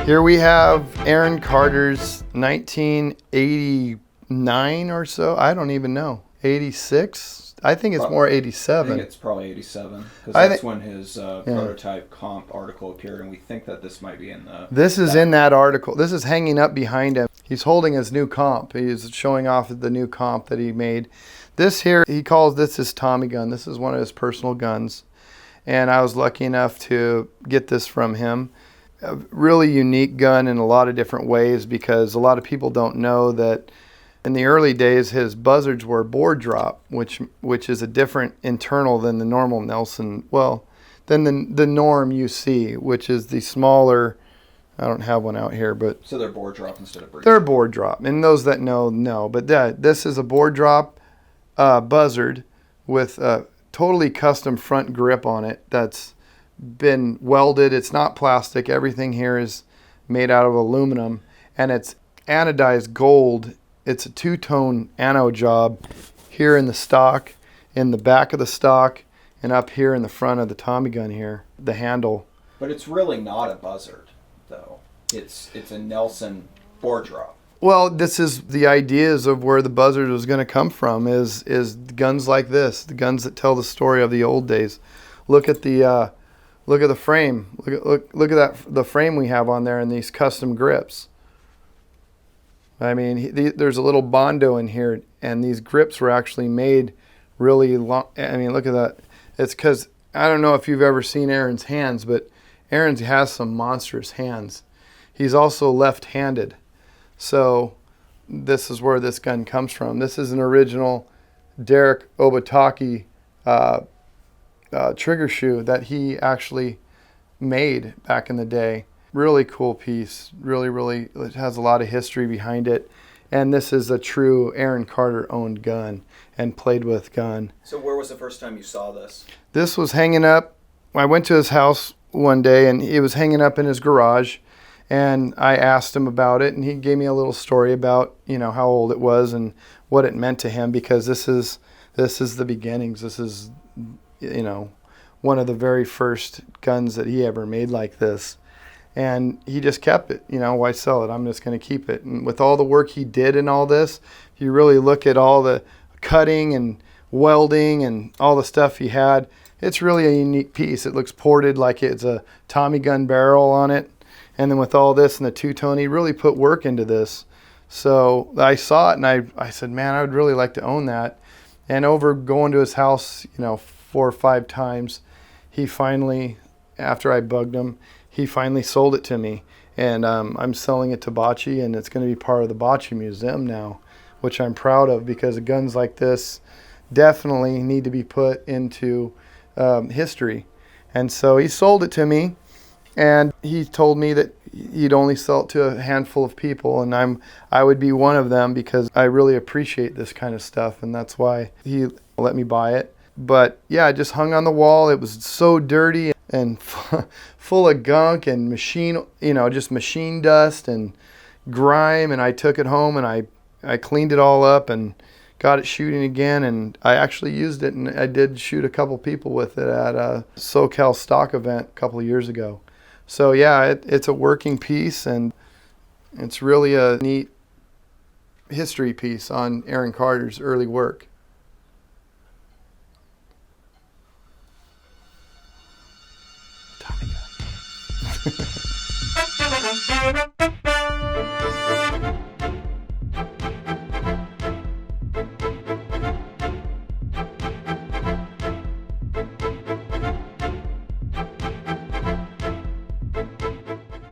Here we have Aaron Carter's 1989 or so. I don't even know. 86? I think it's more 87. I think it's probably 87 because that's when his prototype comp article appeared, and we think that this might be in the... This is in that article. This is hanging up behind him. He's holding his new comp. He's showing off the new comp that he made. This here, he calls this his Tommy gun. This is one of his personal guns. And I was lucky enough to get this from him. A really unique gun in a lot of different ways, because a lot of people don't know that in the early days his buzzards were bore drop, which is a different internal than the normal Nelson, than the norm you see, which is the smaller. I don't have one out here, but so they're bore drop instead of breech. They're bore drop, and those that know. But this is a bore drop buzzard with a totally custom front grip on it that's been welded. It's not plastic. Everything here is made out of aluminum, and it's anodized gold. It's a two-tone anode job here in the stock, in the back of the stock, and up here in the front of the Tommy gun here, the handle. But it's really not a buzzard, though. It's a Nelson bore drop. Well, this is the ideas of where the buzzard was going to come from, is guns like this, the guns that tell the story of the old days. Look at the frame. Look at that, the frame we have on there, and these custom grips. I mean, there's a little Bondo in here, and these grips were actually made really long. I mean, look at that. It's because, I don't know if you've ever seen Aaron's hands, but Aaron has some monstrous hands. He's also left-handed. So this is where this gun comes from. This is an original Derek Obataki trigger shoe that he actually made back in the day. Really cool piece. Really, it has a lot of history behind it. And this is a true Aaron Carter owned gun and played with gun. So where was the first time you saw this? This was hanging up. I went to his house one day, and it was hanging up in his garage. And I asked him about it, and he gave me a little story about, how old it was and what it meant to him, because this is the beginnings. This is, one of the very first guns that he ever made like this. And he just kept it. Why sell it? I'm just going to keep it. And with all the work he did in all this, if you really look at all the cutting and welding and all the stuff he had, it's really a unique piece. It looks ported like it's a Tommy gun barrel on it. And then with all this and the two-tone, he really put work into this. So I saw it, and I said, man, I would really like to own that. And over going to his house, 4 or 5 times, he finally, after I bugged him, he finally sold it to me. And I'm selling it to Bacci, and it's going to be part of the Bacci Museum now, which I'm proud of, because guns like this definitely need to be put into history. And so he sold it to me. And he told me that he'd only sell it to a handful of people, and I would be one of them, because I really appreciate this kind of stuff, and that's why he let me buy it. But yeah, it just hung on the wall. It was so dirty and full of gunk and just machine dust and grime, and I took it home and I cleaned it all up and got it shooting again, and I actually used it, and I did shoot a couple people with it at a SoCal stock event a couple of years ago. So yeah, it's a working piece, and it's really a neat history piece on Aaron Carter's early work. Tommy gun.